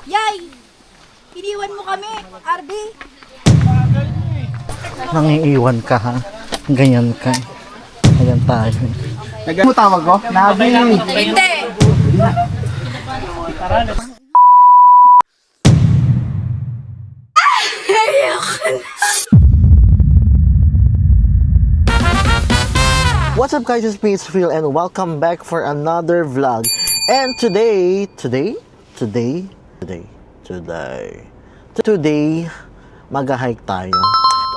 Yay! Iniwan mo kami, RB. Nangiiwan ka ha. Ganyan ka. Ganyan tayo. Mo tawag ko? Nabi. Hindi. What's up guys, it's me, it's Phil, and welcome back for another vlog. And today, mag-hike tayo.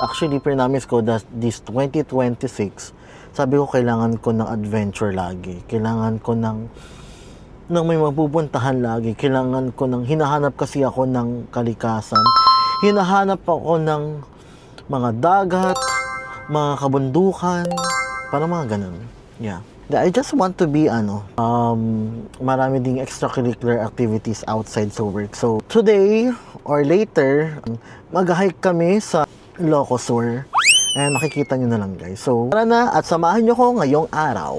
Actually, pre-namis ko that this 2026, sabi ko kailangan ko ng adventure lagi. Kailangan ko ng may mapupuntahan lagi. Kailangan ko ng, hinahanap kasi ako ng kalikasan. Hinahanap ako ng mga dagat, mga kabundukan, para mga ganun. Yeah. I just want to be, marami ding extracurricular activities outside sa work. So, today or later, mag-hike kami sa Ilocosur. And makikita nyo na lang guys. So, tara na at samahan nyo ko ngayong araw.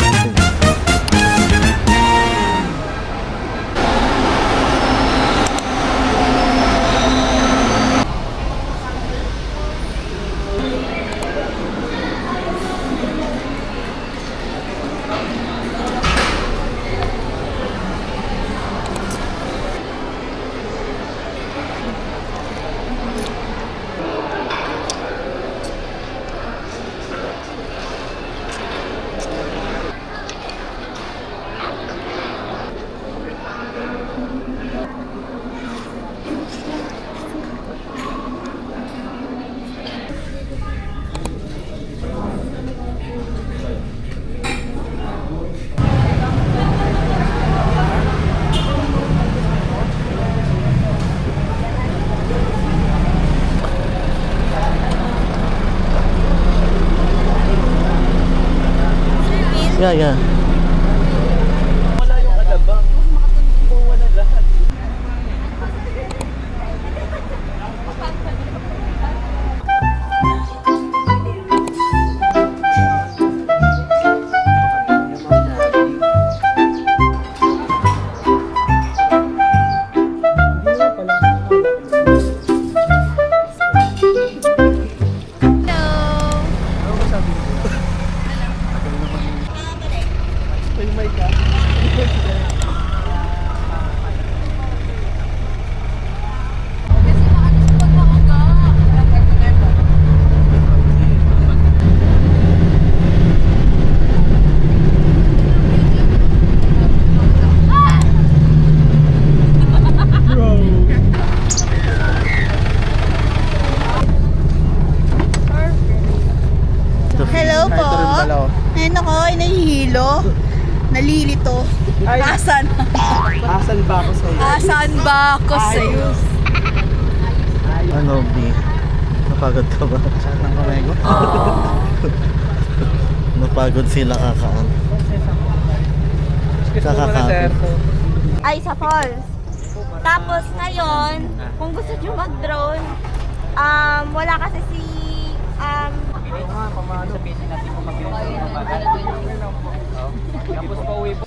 Yeah. Wala yung alabang. Wala lahat. Hello po. Ngayon ako ay nahihilo. Nalilito. Asan? Asan ba ako sa'yo? Asan ba ako sa'yo? Ano, B? Napagod ka ba? Saan ang kamay ko? Napagod sila kakaan. Kakakapit. Ay, sa falls. Tapos ngayon, kung gusto nyo mag-drone, wala kasi si, Sabihin natin kung mag-drone ng mga tapos pauwi po.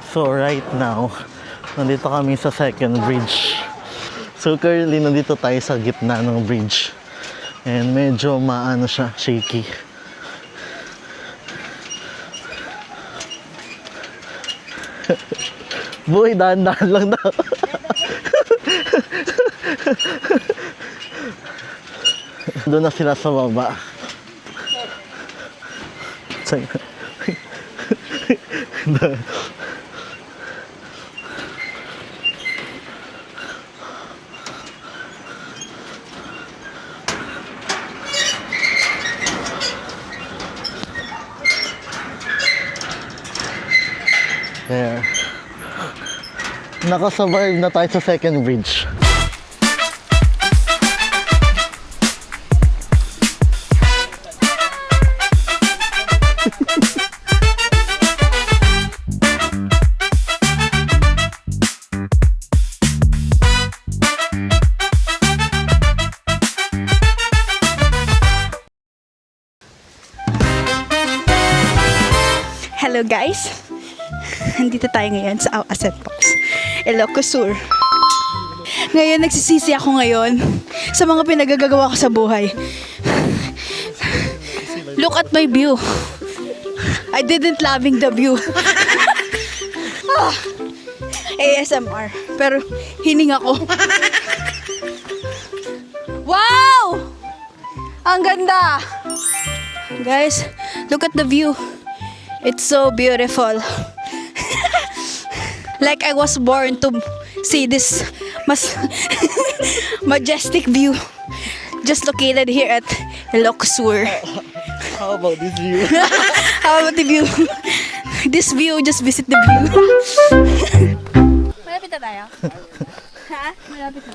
So right now, nandito kami sa second bridge. So currently, nandito tayo sa gitna ng bridge. And medyo maano siya, shaky. Boy, dahan-dahan lang daw. Doon na sila sa baba. There. Nakasurvive na tayo sa second bridge. Hello guys! Nandito tayo ngayon sa Asset Box, Ilocos Sur. Ngayon, nagsisisi ako ngayon sa mga pinagagagawa ko sa buhay. Look at my view. I didn't loving the view. ASMR. Pero hininga ko. Wow! Ang ganda! Guys, look at the view. It's so beautiful. Like I was born to see this majestic view. Just located here at Ilocos Sur. How about this view? How about the view? This view, just visit the view. Malapit na tayo? Ha? Malapit na.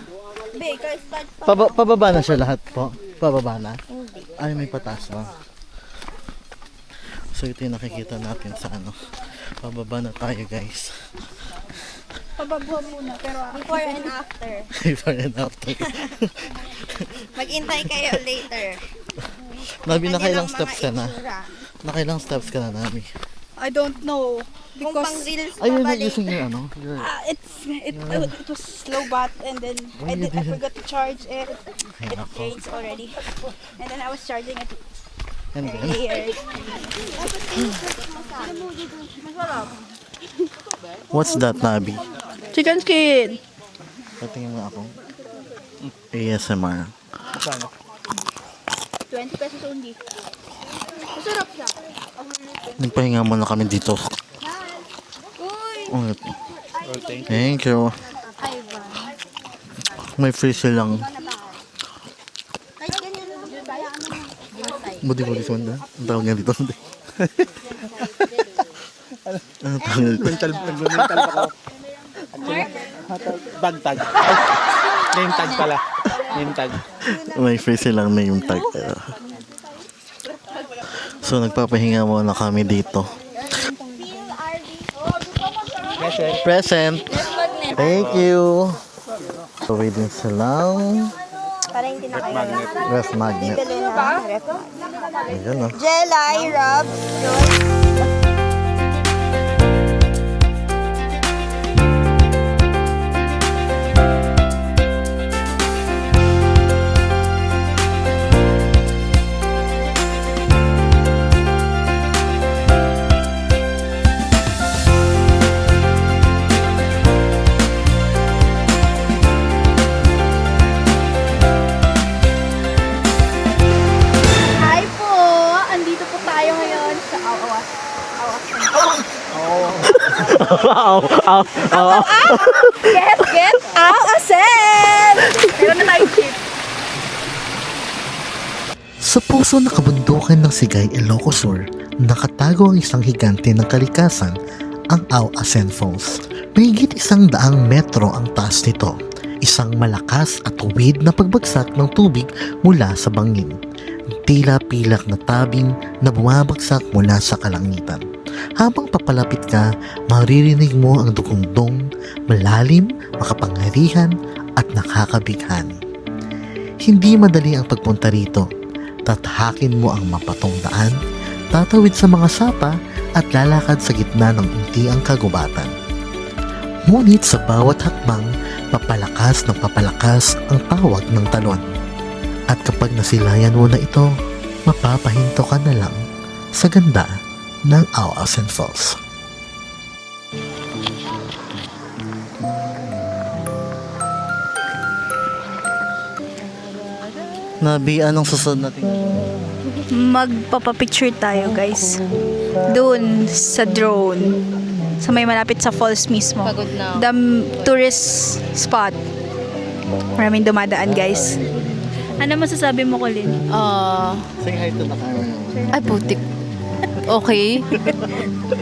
Be, ikaw start. Pababa na siya lahat po? Pababa na? Hindi. Ay, may pataas pa. So ito yung nakikita natin sa ano. Pababa na tayo guys. Pababa muna, pero Before and after. Before and after. Maghintay kayo later. Nabi, nakailang steps ka na? Nakailang steps ka na, Nabi? I don't know. Kung pang Because reels pa Ayun, ba nag-using later? yung ano. it was slow bat and then I forgot to charge it. It drains already. And then I was charging it And then, here. what's that, Nabi? Chicken skin. Patingin mo ako. ASMR. 20 pesos only. Masarap siya. Nagpahinga muna kami dito. Uy! Thank you. May free silang. Budi-budi sonda. Ang tawag nga dito. Ano tawag nga dito? Mental pa ako. Bag tag. Name tag pala. Name tag. May free silang name tag. So nagpapahinga muna kami dito. Present. Thank you. So waiting silang Para hindi na kayo. ref magnet. Dali na. Ref. Ayun o. Jelly, Rob, Joy. Hi po! Andito po tayo ngayon sa Awas. Get! Awasen! Meron na tayong tip. Sa puso na kabundukan ng Sigay, Ilocos Sur, nakatago ang isang higante ng kalikasan, ang Awasen Falls. Mahigit 100 metro ang taas nito. Isang malakas at tuwid na pagbagsak ng tubig mula sa bangin. Tila pilak na tabing na bumabagsak mula sa kalangitan. Habang papalapit ka, maririnig mo ang dugong-dong, malalim, makapangyarihan at nakakabighani. Hindi madali ang pagpunta rito. Tathakin mo ang mapatong daan, tatawid sa mga sapa at lalakad sa gitna ng untiang kagubatan. Ngunit sa bawat hakbang, papalakas ng papalakas ang tawag ng talon. At kapag nasilayan mo na ito, mapapahinto ka na lang sa ganda ng Awasen Falls. Nabi, anong susunod natin? Magpapapicture tayo guys. Doon sa drone. Sa may malapit sa falls mismo. Pagod na ako. The tourist spot. Maraming dumadaan guys. Ano masasabi mo, Colin? Say hi to the camera. Ay, putik. Okay.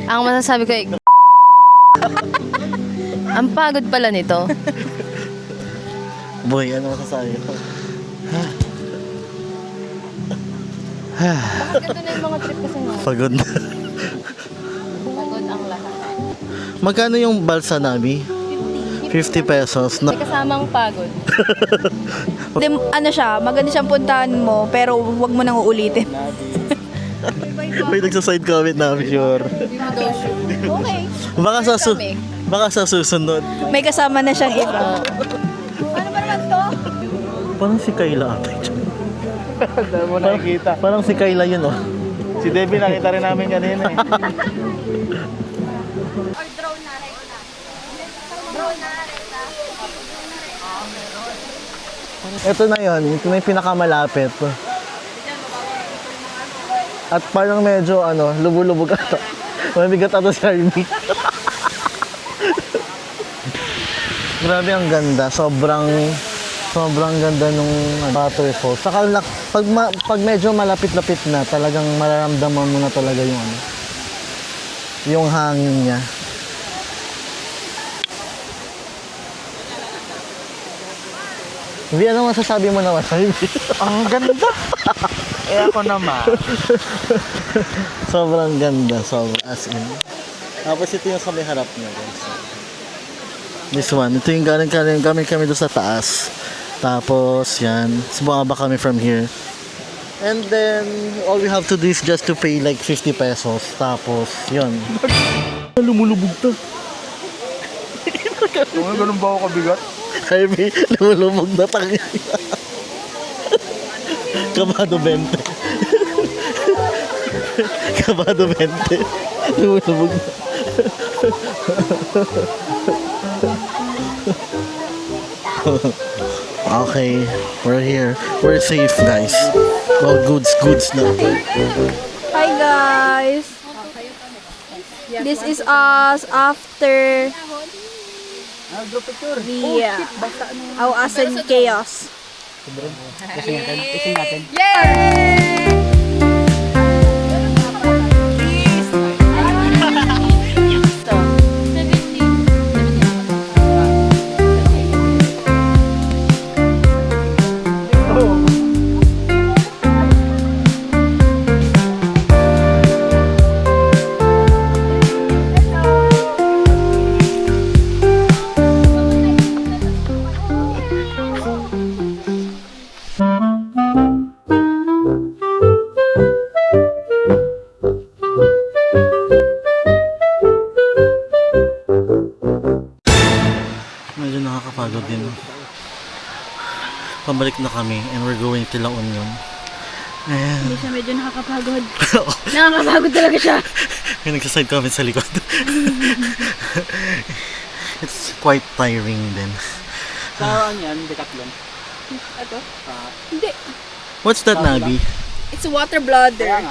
Ang masasabi ko ay... Ang pagod pala nito. Boy, ano masasabi ko? Bakit ito na yung mga trip kasi nga? Pagod na. Pagod ang lahat. Magkano yung balsa, Nabi? 50 pesos. May kasamang pagod. Ano siya, maganda siyang puntahan mo, pero wag mo nang uulitin. May nagsaside comment namin. Sure. Okay. Baka sa susunod. May kasama na siyang iba. Ano ba naman to? Parang si Kayla ata. Dahil mo nakikita. Parang si Kayla yun, oh. Si Debbie nakita rin namin kanina eh. Or drone na rin na. Drone na rin na. Ito na yun. Ito na yung pinakamalapit. At parang medyo, lubog-lubog ata. Mabigat ata si Harvey. Grabe, ang ganda. Sobrang ganda nung waterfall. Saka pag medyo malapit-lapit na, talagang mararamdaman mo na talaga yung hangin niya. Hindi, ano masasabi mo naman, Harvey? Ang ganda. Eh ako naman. Sobrang ganda. As in. Tapos ito yung sa may harap niya, guys. This one. Ito yung galing kami doon sa taas. Tapos, yan. Bumaba kami from here. And then, all we have to do is just to pay like 50 pesos. Tapos, yun. Lumulubog to. Kung ganun ba ako kabigat? Harvey, lumulubog na tangi. Kabado 20. Kabado 20. Lumulubog na. Okay, we're here. We're safe, guys. Well, goods na. Hi guys! This is us after the Awasan Chaos. Medyo nakakapagod din. Pabalik na kami and we're going to La Union. And Hindi siya medyo nakakapagod. Nakakapagod talaga siya. may nagsaside comment sa likod. It's quite tiring din. Saan yan? Decathlon. Hindi. What's that, Nabi? It's a water bladder.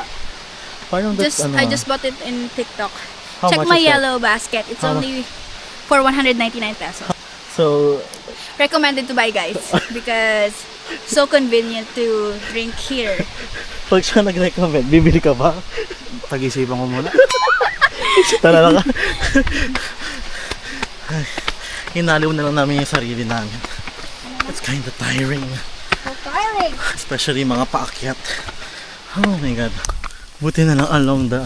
Parang that's I just bought it in TikTok. How Check much my is that? yellow basket. It's How only for 199 pesos. So, Recommended to buy, guys, because so convenient to drink here. pag siya nag-recommend, bibili ka ba? Pag-isipan ko muna. Tara na ka. Hinaliw na lang namin yung sarili namin. It's kind of tiring. So tiring. Especially mga paakyat. Oh my God. Buti na lang along the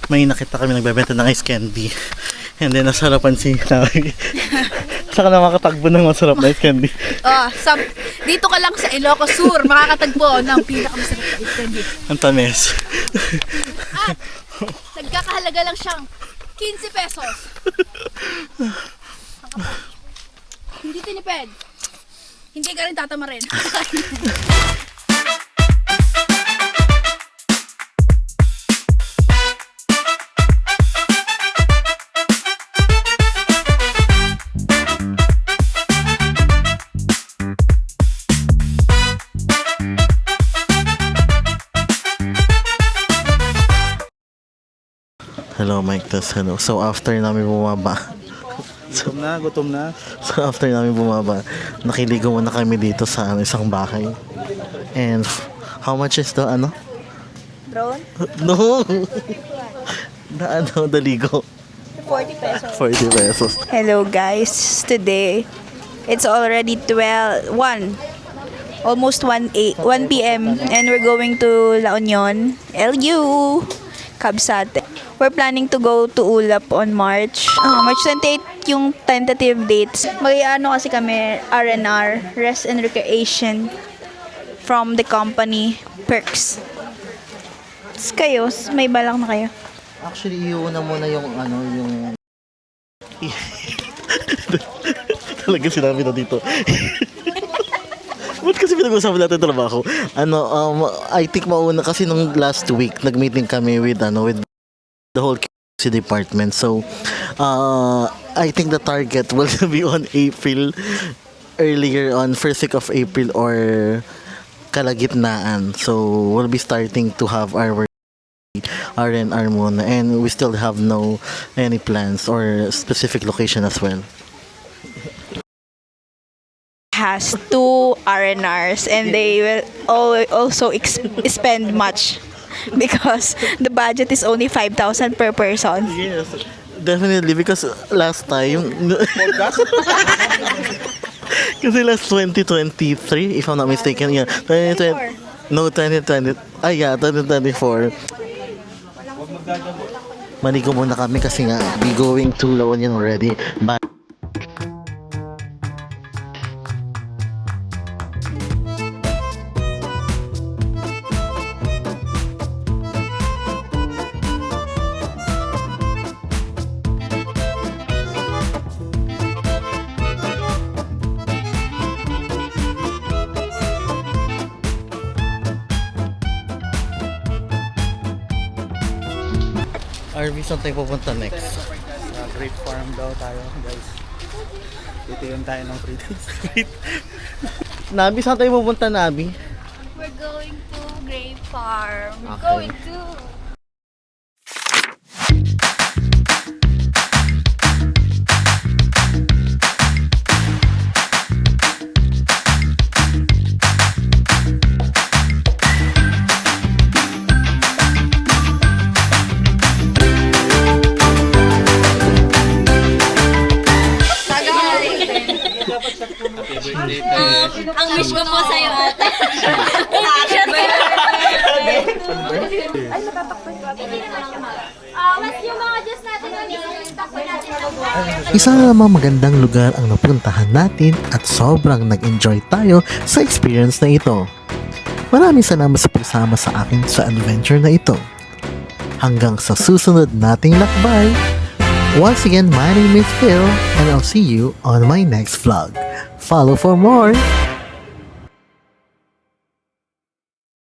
may nakita kami nagbebenta ng ice candy. And then nasarapan si Nabi. Saka na makatagbo ng masarap na ice candy. Dito ka lang sa Ilocos Sur, makakatagpo ng pinakamasarap na ice candy. Ang tamis. At nagkakahalaga lang siyang 15 pesos. Hindi tinipid. Hindi ka rin tatama rin. Hello, Mike. Hello. So after namin bumaba, Gutom na. So after namin bumaba, nakiligo muna kami dito sa isang bahay. And how much is the Drone? No! The ligo. 40 pesos. 40 pesos. Hello guys, today it's already 1 almost 1 p.m. and we're going to La Union, LU, Kabsate. We're planning to go to Ulap on March 28 yung tentative dates. Mag-ano kasi kami, R&R, Rest and Recreation from the company Perks. Kayo, may balak na kayo? Actually, iuna muna yung yung... Talaga sinabi na dito. Ba't kasi pinag-usapan natin trabaho? I think mauna kasi nung last week, nag-meeting kami with the whole QC department. So, I think the target will be on April, earlier on first week of April or kalagitnaan. So, we'll be starting to have our R&R muna, and we still have no any plans or specific location as well. Has 2 R&Rs and they will also spend much because the budget is only 5,000 per person. Yes, definitely, because last time kasi last 2023 if I'm not mistaken, 2020, no 2020, 2024, maligo muna kami kasi nga we going to La Union already, but RV, saan tayo pupunta next? Grape farm daw tayo, guys. Titiyon tayo ng free days. Nabi, saan tayo pupunta, Nabi? We're going to Grape Farm. We're Okay. going to... Ang wish ko po sa'yo, ate. Mas yung mga Diyos natin yung takbo natin ng Isa na namang magandang lugar ang napuntahan natin at sobrang nag-enjoy tayo sa experience na ito. Maraming salamat sa pagsama sa akin sa adventure na ito. Hanggang sa susunod nating lakbay. Once again, my name is Phil and I'll see you on my next vlog. Follow for more!